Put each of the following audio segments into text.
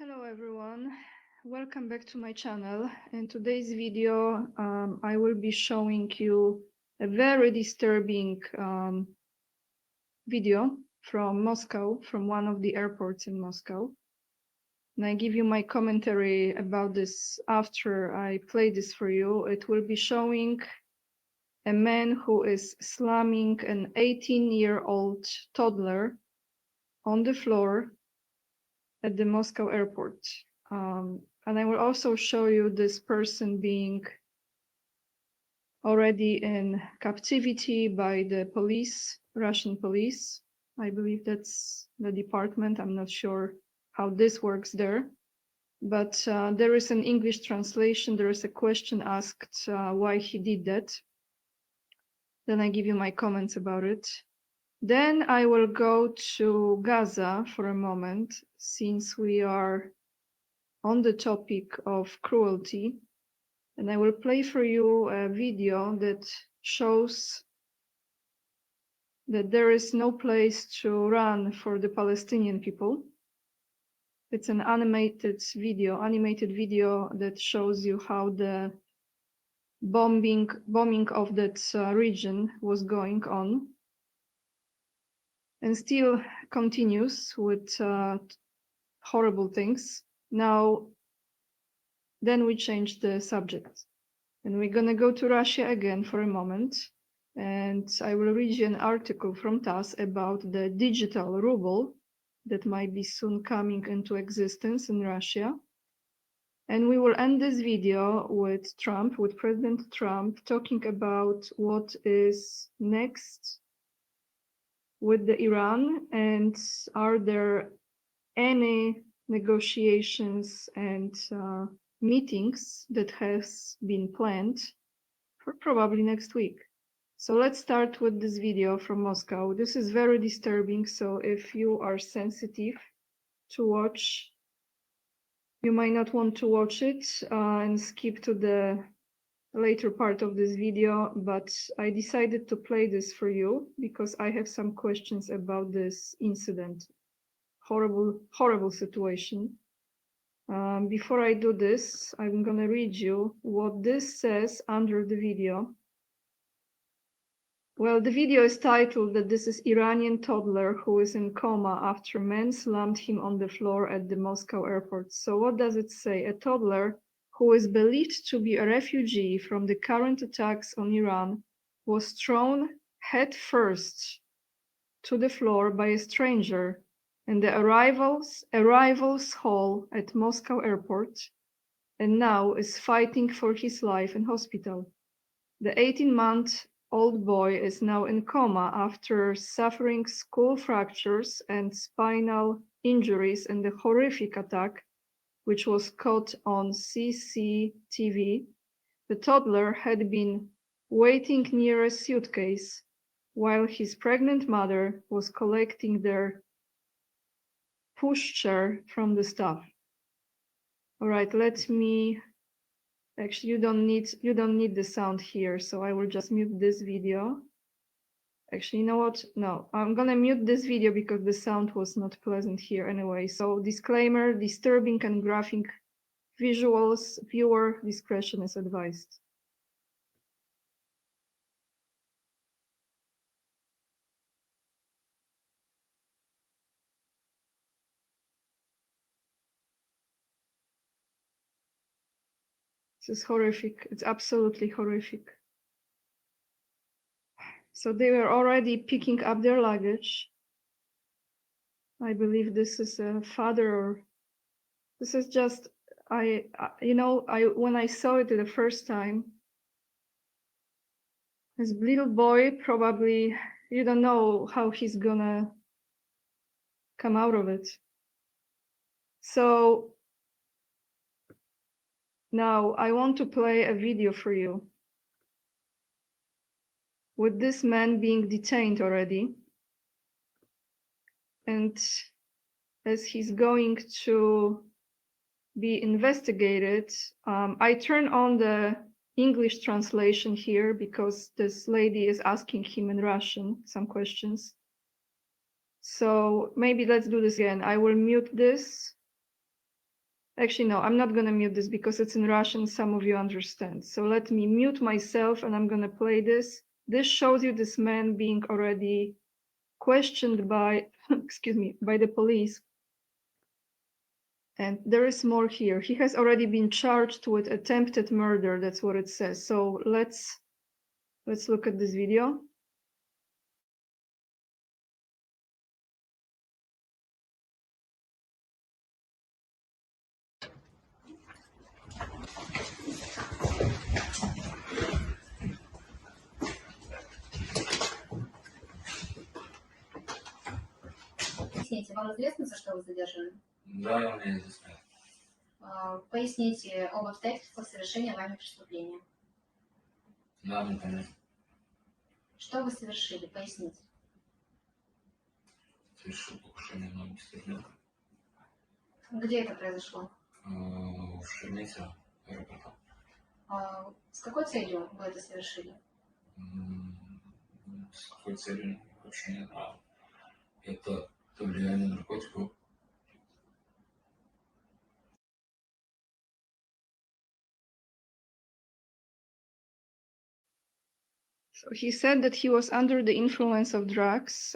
Hello everyone, welcome back to my channel. In today's video I will be showing you a very disturbing video from Moscow, from one of the airports in Moscow. And I give you my commentary about this after I play this for you. It will be showing a man who is slamming an 18-year-old toddler on the floor at the Moscow airport. And I will also show you this person being already in captivity by the police, Russian police. I believe that's the department. I'm not sure how this works there. But there is an English translation. There is a question asked why he did that. Then I give you my comments about it. Then I will go to Gaza for a moment, since we are on the topic of cruelty, and I will play for you a video that shows that there is no place to run for the Palestinian people. It's an animated video that shows you how the bombing of that region was going on, and still continues with horrible things. Now, then we change the subject, and we're gonna go to Russia again for a moment, and I will read you an article from TASS about the digital ruble that might be soon coming into existence in Russia. And we will end this video with President Trump, talking about what is next with the Iran, and are there any negotiations and meetings that has been planned for probably next week. So let's start with this video from Moscow. This is very disturbing, so if you are sensitive to watch, you might not want to watch it and skip to the later part of this video, but I decided to play this for you because I have some questions about this incident. Horrible situation. Before I do this, I'm gonna read you what this says under the video. Well, the video is titled that this is Iranian toddler who is in coma after men slammed him on the floor at the Moscow airport. So what does it say? A toddler who is believed to be a refugee from the current attacks on Iran was thrown head first to the floor by a stranger in the arrivals hall at Moscow airport, and now is fighting for his life in hospital. The 18-month-old boy is now in coma after suffering skull fractures and spinal injuries in the horrific attack, which was caught on CCTV. The toddler had been waiting near a suitcase while his pregnant mother was collecting their pushchair from the staff. All right, let me, actually you don't need the sound here, so I will just mute this video. Actually, you know what? No, I'm gonna mute this video because the sound was not pleasant here anyway. So disclaimer, disturbing and graphic visuals, viewer discretion is advised. This is horrific. It's absolutely horrific. So they were already picking up their luggage. I believe this is a father, or this is just, when I saw it the first time, this little boy, probably, you don't know how he's gonna come out of it. So now I want to play a video for you with this man being detained already. And as he's going to be investigated, I turn on the English translation here because this lady is asking him in Russian some questions. So maybe let's do this again. I will mute this Actually, no, I'm not going to mute this because it's in Russian. Some of you understand. So let me mute myself and I'm going to play this. This shows you this man being already questioned by, excuse me, by the police. And there is more here. He has already been charged with attempted murder. That's what it says. So let's look at this video. Поясните, вам известно, за что вы задержаны? Да, мне известно. Поясните об обстоятельствах совершения вами преступления. Да, мне понятно. Что вы совершили? Поясните. Совершил покушение на убийство ребенка. Где это произошло? В Шереметьево, аэропорту. С какой целью вы это совершили? С какой целью? Вообще не знаю. Это влияние наркотиков. So he said that he was under the influence of drugs.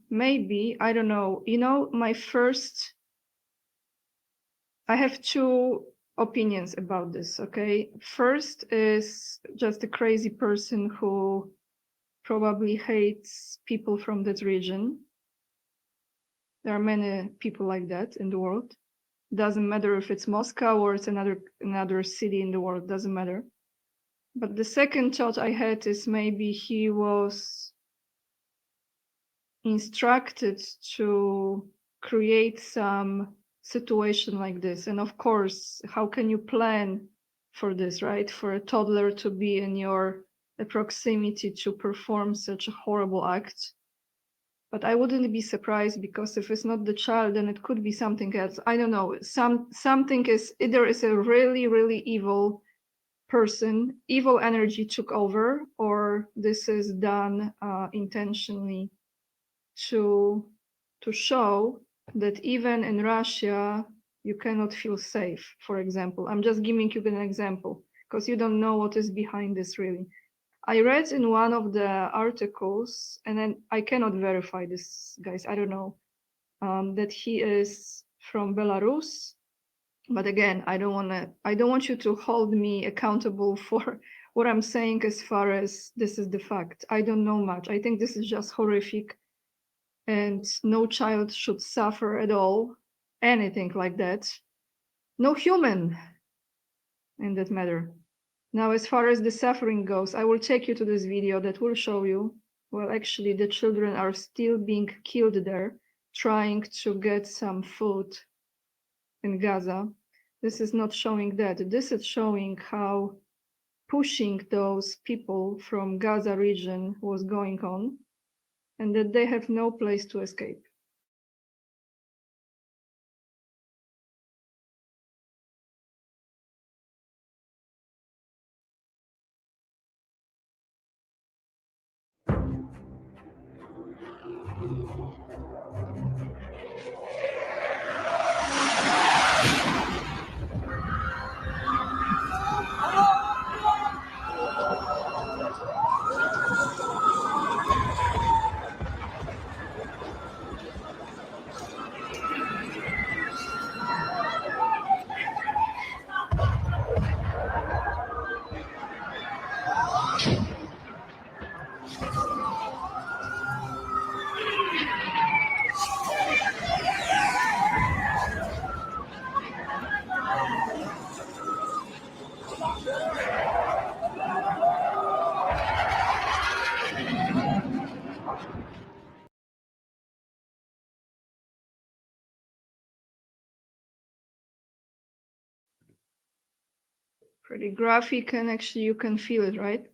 Maybe, I don't know. You know, I have two opinions about this, okay? First is just a crazy person who probably hates people from that region. There are many people like that in the world. Doesn't matter if it's Moscow or it's another city in the world, doesn't matter. But the second thought I had is maybe he was instructed to create some situation like this. And of course, how can you plan for this, right? For a toddler to be in your proximity to perform such a horrible act. But I wouldn't be surprised, because if it's not the child, then it could be something else. I don't know. Something is, either is a really, really evil person, evil energy took over, or this is done intentionally to show that even in Russia you cannot feel safe. For example, I'm just giving you an example because you don't know what is behind this really. I read in one of the articles, and then I cannot verify this, guys, I don't know, that he is from Belarus. But again, I don't want you to hold me accountable for what I'm saying as far as this is the fact. I don't know much. I think this is just horrific, and no child should suffer at all, anything like that. No human in that matter. Now, as far as the suffering goes, I will take you to this video that will show you, well, actually the children are still being killed there, trying to get some food in Gaza. This is not showing that. This is showing how pushing those people from Gaza region was going on, and that they have no place to escape. Pretty graphic, and actually you can feel it, right?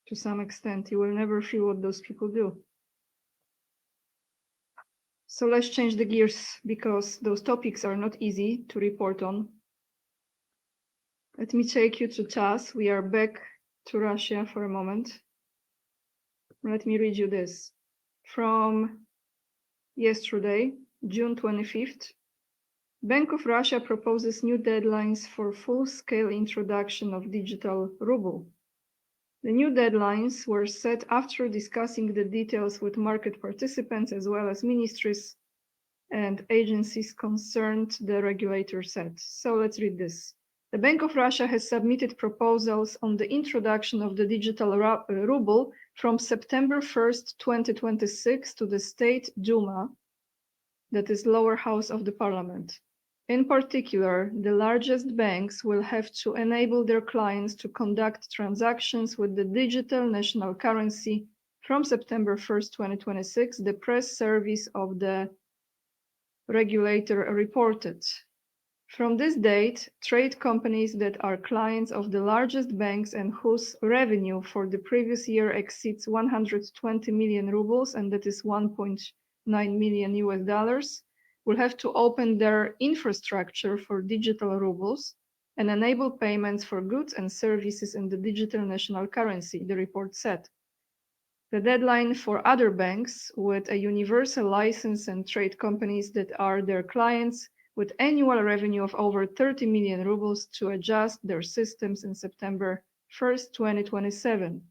To some extent, you will never feel what those people do. So let's change the gears, because those topics are not easy to report on. Let me take you to TASS. We are back to Russia for a moment. Let me read you this. From yesterday, June 25th, Bank of Russia proposes new deadlines for full-scale introduction of digital ruble. The new deadlines were set after discussing the details with market participants as well as ministries and agencies concerned, the regulator said. So let's read this. The Bank of Russia has submitted proposals on the introduction of the digital ruble from September 1st, 2026 to the State Duma, that is lower house of the parliament. In particular, the largest banks will have to enable their clients to conduct transactions with the digital national currency from September 1st, 2026, the press service of the regulator reported. From this date, trade companies that are clients of the largest banks and whose revenue for the previous year exceeds 120 million rubles, and that is 1.9 million US dollars, will have to open their infrastructure for digital rubles and enable payments for goods and services in the digital national currency, the report said. The deadline for other banks with a universal license and trade companies that are their clients with annual revenue of over 30 million rubles to adjust their systems in September 1st, 2027.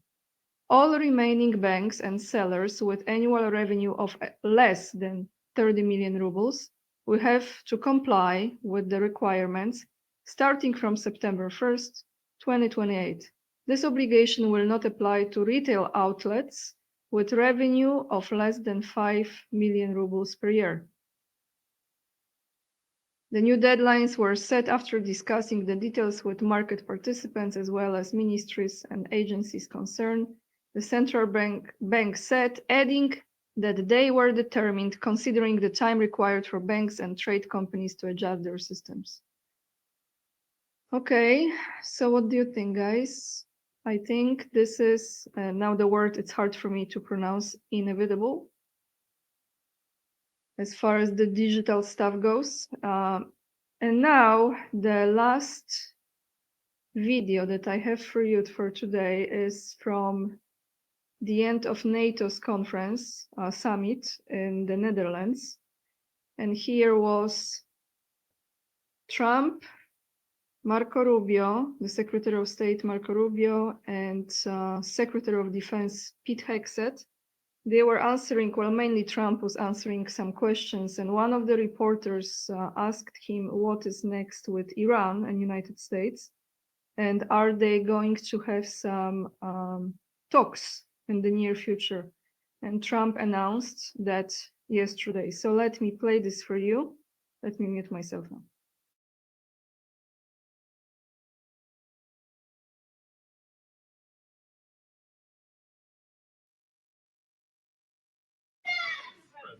All remaining banks and sellers with annual revenue of less than 30 million rubles will have to comply with the requirements starting from September 1st, 2028. This obligation will not apply to retail outlets with revenue of less than 5 million rubles per year. The new deadlines were set after discussing the details with market participants as well as ministries and agencies concerned, the central bank said, adding that they were determined considering the time required for banks and trade companies to adjust their systems. Okay, so what do you think, guys? I think this is, now the word, it's hard for me to pronounce, inevitable, as far as the digital stuff goes. And now the last video that I have for you for today is from the end of NATO's conference, summit in the Netherlands. And here was Trump, Marco Rubio, the Secretary of State Marco Rubio, and Secretary of Defense Pete Hegseth. They were answering, well, mainly Trump was answering some questions, and one of the reporters asked him what is next with Iran and United States, and are they going to have some talks in the near future? And Trump announced that yesterday. So let me play this for you. Let me mute myself now.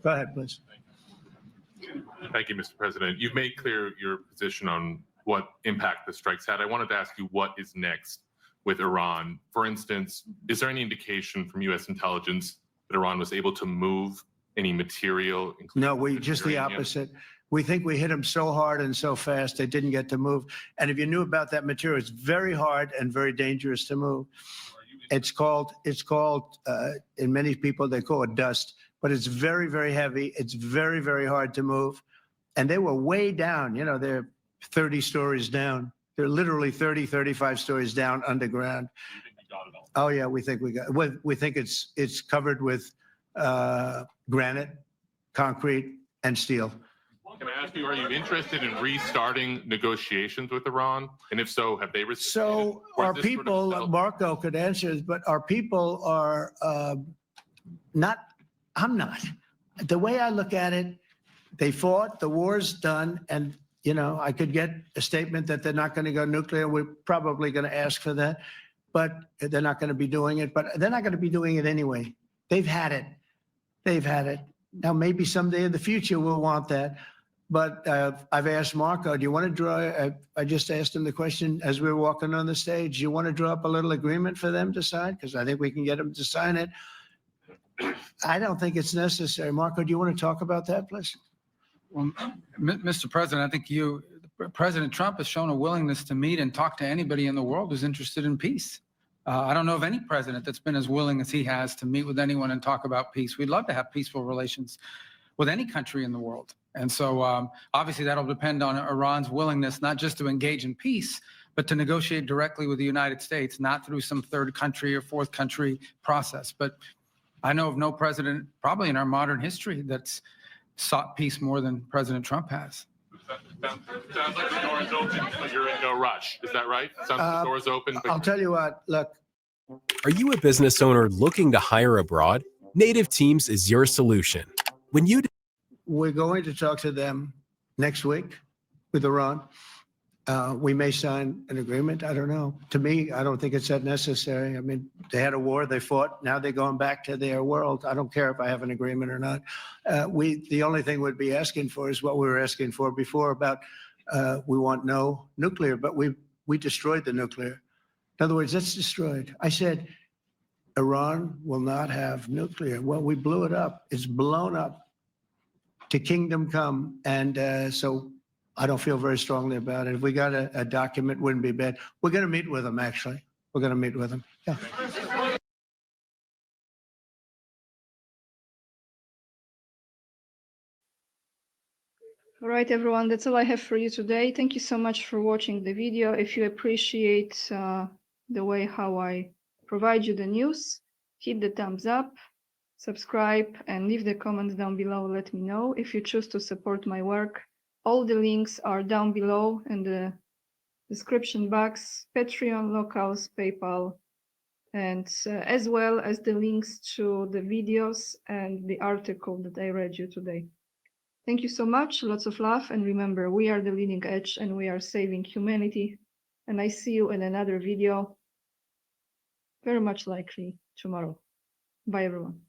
Go ahead, please. Thank you, Mr. President. You've made clear your position on what impact the strikes had. I wanted to ask you what is next with Iran. For instance, is there any indication from U.S. intelligence that Iran was able to move any material? No, we just the opposite. We think we hit them so hard and so fast they didn't get to move. And if you knew about that material, it's very hard and very dangerous to move. It's called, in many people, they call it dust, but it's very, very heavy. It's very, very hard to move. And they were way down, you know, they're 30 stories down. They're literally 30, 35 stories down underground. Oh yeah, we think it's covered with granite, concrete, and steel. Can I ask you, are you interested in restarting negotiations with Iran? And if so, have they responded? So our people, Marco could answer, but our people are not, I'm not. The way I look at it, they fought, the war's done, and you know, I could get a statement that they're not going to go nuclear. We're probably going to ask for that, but they're not going to be doing it. But they're not going to be doing it anyway. They've had it. They've had it. Now, maybe someday in the future we'll want that. But I've asked Marco, do you want to draw, I just asked him the question as we were walking on the stage, do you want to draw up a little agreement for them to sign? Because I think we can get them to sign it. I don't think it's necessary. Marco, do you want to talk about that, please? Well, Mr. President, I think President Trump has shown a willingness to meet and talk to anybody in the world who's interested in peace. I don't know of any president that's been as willing as he has to meet with anyone and talk about peace. We'd love to have peaceful relations with any country in the world. And so obviously that'll depend on Iran's willingness, not just to engage in peace, but to negotiate directly with the United States, not through some third country or fourth country process. But I know of no president, probably in our modern history, that's sought peace more than President Trump has. Sounds like the door is open, but you're in no rush. Is that right? Sounds like the door is open, but I'll tell you what, look, Are you a business owner looking to hire abroad? Native Teams is your solution. When you we're going to talk to them next week with Iran. We may sign an agreement. I don't know. To me, I don't think it's that necessary. I mean, they had a war, they fought. Now they're going back to their world. I don't care if I have an agreement or not. The only thing we'd be asking for is what we were asking for before about we want no nuclear, but we destroyed the nuclear. In other words, it's destroyed. I said, Iran will not have nuclear. Well, we blew it up. It's blown up to kingdom come. And so I don't feel very strongly about it. If we got a document, wouldn't be bad. We're going to meet with them, actually. We're going to meet with them. Yeah. All right, everyone, that's all I have for you today. Thank you so much for watching the video. If you appreciate the way how I provide you the news, hit the thumbs up, subscribe, and leave the comments down below. Let me know. If you choose to support my work, all the links are down below in the description box: Patreon, Locals, PayPal, and as well as the links to the videos and the article that I read you today. Thank you so much, lots of love, and remember, we are the leading edge and we are saving humanity. And I see you in another video, very much likely tomorrow. Bye, everyone.